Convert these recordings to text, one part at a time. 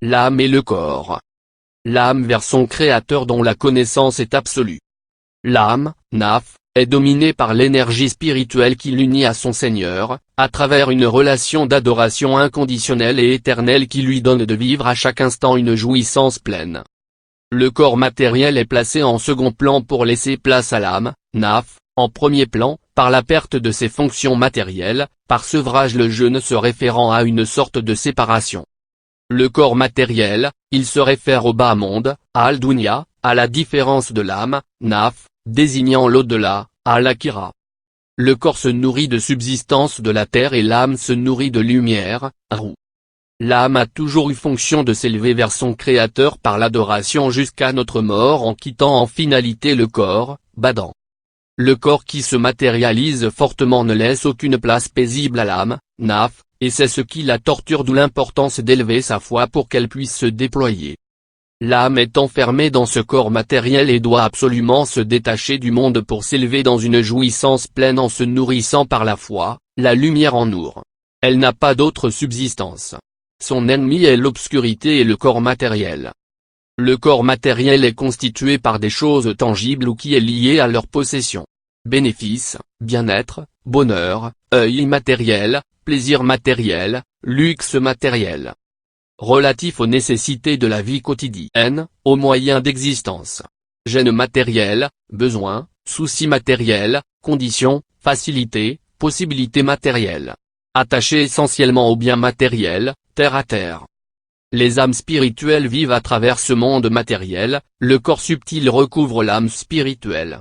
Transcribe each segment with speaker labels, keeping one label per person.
Speaker 1: L'âme et le corps. L'âme vers son créateur dont la connaissance est absolue. L'âme, Naf, est dominée par l'énergie spirituelle qui l'unit à son Seigneur, à travers une relation d'adoration inconditionnelle et éternelle qui lui donne de vivre à chaque instant une jouissance pleine. Le corps matériel est placé en second plan pour laisser place à l'âme, Naf, en premier plan, par la perte de ses fonctions matérielles, par sevrage le jeûne se référant à une sorte de séparation. Le corps matériel, il se réfère au bas monde, à Al-Dunya, à la différence de l'âme, Naf, désignant l'au-delà, à Al-Akhira. Le corps se nourrit de subsistance de la terre et l'âme se nourrit de lumière, Ruh. L'âme a toujours eu fonction de s'élever vers son créateur par l'adoration jusqu'à notre mort en quittant en finalité le corps, Badan. Le corps qui se matérialise fortement ne laisse aucune place paisible à l'âme, Naf, et c'est ce qui la torture, d'où l'importance d'élever sa foi pour qu'elle puisse se déployer. L'âme est enfermée dans ce corps matériel et doit absolument se détacher du monde pour s'élever dans une jouissance pleine en se nourrissant par la foi, la lumière en Nour. Elle n'a pas d'autre subsistance. Son ennemi est l'obscurité et le corps matériel. Le corps matériel est constitué par des choses tangibles ou qui est lié à leur possession. Bénéfices, bien-être, bonheur, œil matériel, plaisir matériel, luxe matériel. Relatif aux nécessités de la vie quotidienne, aux moyens d'existence. Gêne matériel, besoins, soucis matériels, conditions, facilités, possibilités matérielles. Attaché essentiellement aux biens matériels, terre à terre. Les âmes spirituelles vivent à travers ce monde matériel, le corps subtil recouvre l'âme spirituelle.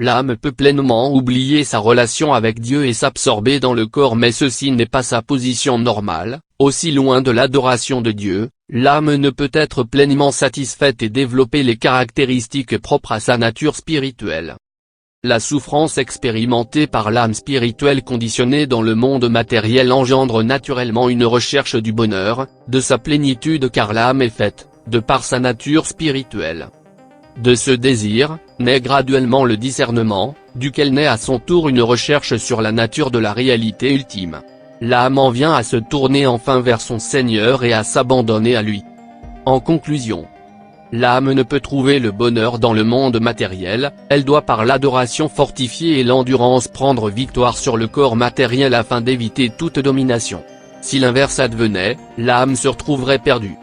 Speaker 1: L'âme peut pleinement oublier sa relation avec Dieu et s'absorber dans le corps, mais ceci n'est pas sa position normale. Aussi loin de l'adoration de Dieu, l'âme ne peut être pleinement satisfaite et développer les caractéristiques propres à sa nature spirituelle. La souffrance expérimentée par l'âme spirituelle conditionnée dans le monde matériel engendre naturellement une recherche du bonheur, de sa plénitude, car l'âme est faite, de par sa nature spirituelle. De ce désir, naît graduellement le discernement, duquel naît à son tour une recherche sur la nature de la réalité ultime. L'âme en vient à se tourner enfin vers son Seigneur et à s'abandonner à lui. En conclusion, l'âme ne peut trouver le bonheur dans le monde matériel, elle doit par l'adoration fortifiée et l'endurance prendre victoire sur le corps matériel afin d'éviter toute domination. Si l'inverse advenait, l'âme se retrouverait perdue.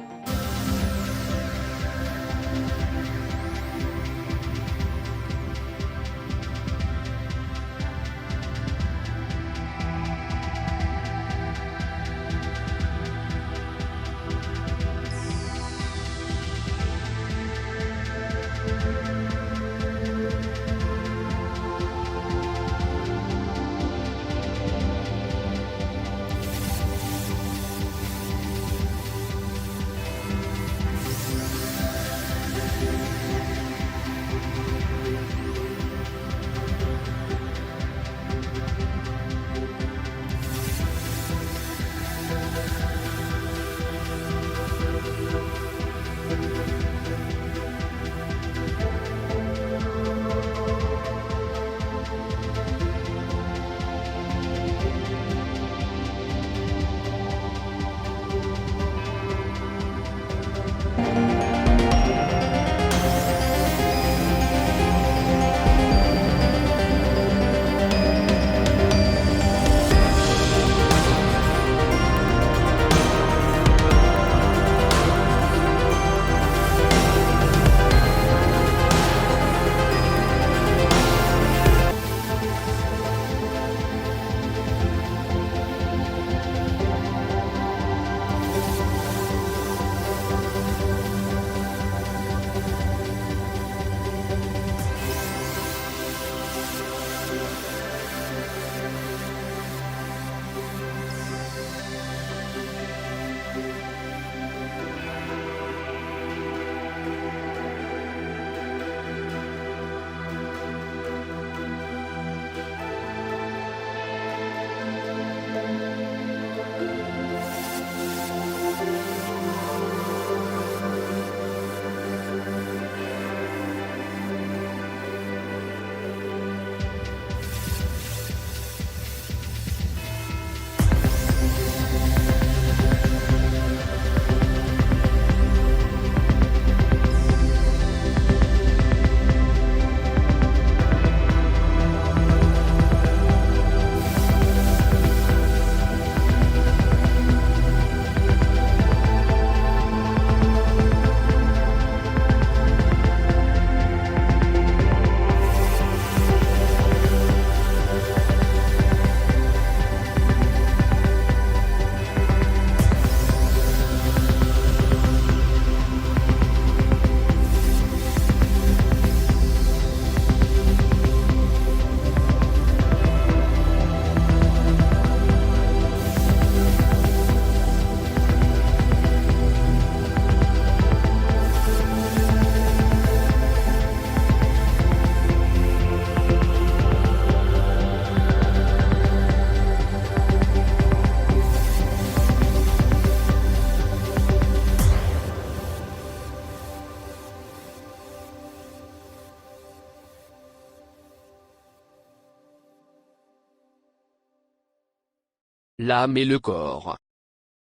Speaker 1: L'âme et le corps.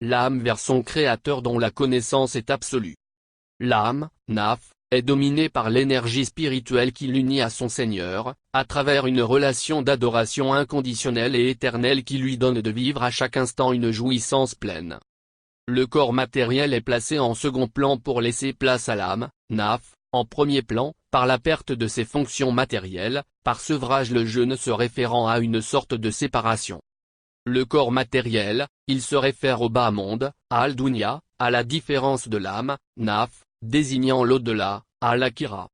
Speaker 1: L'âme vers son créateur dont la connaissance est absolue. L'âme, Naf, est dominée par l'énergie spirituelle qui l'unit à son Seigneur, à travers une relation d'adoration inconditionnelle et éternelle qui lui donne de vivre à chaque instant une jouissance pleine. Le corps matériel est placé en second plan pour laisser place à l'âme, Naf, en premier plan, par la perte de ses fonctions matérielles, par sevrage le jeûne se référant à une sorte de séparation. Le corps matériel, il se réfère au bas monde, à Al-Dunya, à la différence de l'âme, Naf, désignant l'au-delà, à l'Akira.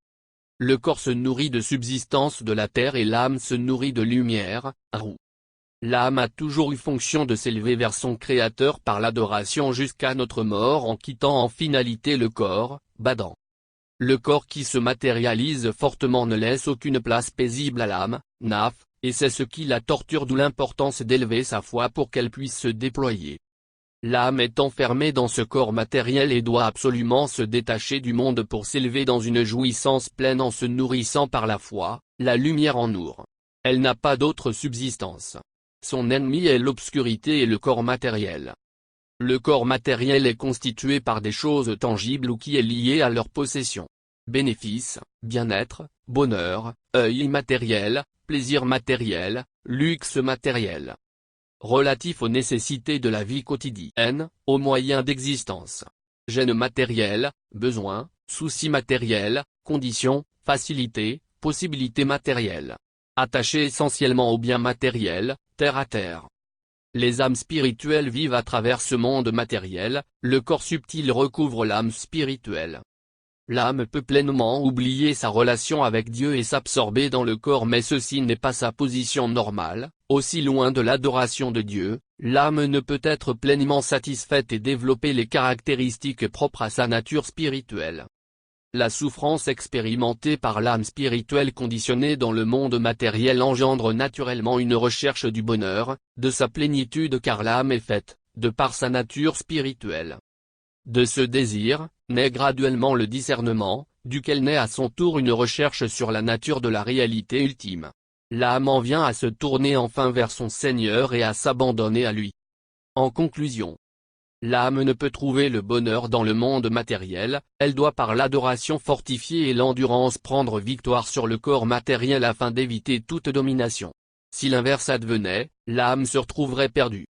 Speaker 1: Le corps se nourrit de subsistance de la terre et l'âme se nourrit de lumière, Ruh. L'âme a toujours eu fonction de s'élever vers son créateur par l'adoration jusqu'à notre mort en quittant en finalité le corps, Badan. Le corps qui se matérialise fortement ne laisse aucune place paisible à l'âme, Naf, et c'est ce qui la torture, d'où l'importance d'élever sa foi pour qu'elle puisse se déployer. L'âme est enfermée dans ce corps matériel et doit absolument se détacher du monde pour s'élever dans une jouissance pleine en se nourrissant par la foi, la lumière en Nour. Elle n'a pas d'autre subsistance. Son ennemi est l'obscurité et le corps matériel. Le corps matériel est constitué par des choses tangibles ou qui est lié à leur possession. Bénéfices, bien-être, bonheur, œil immatériel, plaisir matériel, luxe matériel. Relatif aux nécessités de la vie quotidienne, aux moyens d'existence. Gêne matériel, besoins, soucis matériels, conditions, facilités, possibilités matérielles. Attaché essentiellement aux biens matériels, terre à terre. Les âmes spirituelles vivent à travers ce monde matériel, le corps subtil recouvre l'âme spirituelle. L'âme peut pleinement oublier sa relation avec Dieu et s'absorber dans le corps, mais ceci n'est pas sa position normale. Aussi loin de l'adoration de Dieu, l'âme ne peut être pleinement satisfaite et développer les caractéristiques propres à sa nature spirituelle. La souffrance expérimentée par l'âme spirituelle conditionnée dans le monde matériel engendre naturellement une recherche du bonheur, de sa plénitude, car l'âme est faite, de par sa nature spirituelle. De ce désir, naît graduellement le discernement, duquel naît à son tour une recherche sur la nature de la réalité ultime. L'âme en vient à se tourner enfin vers son Seigneur et à s'abandonner à lui. En conclusion, l'âme ne peut trouver le bonheur dans le monde matériel, elle doit par l'adoration fortifiée et l'endurance prendre victoire sur le corps matériel afin d'éviter toute domination. Si l'inverse advenait, l'âme se retrouverait perdue.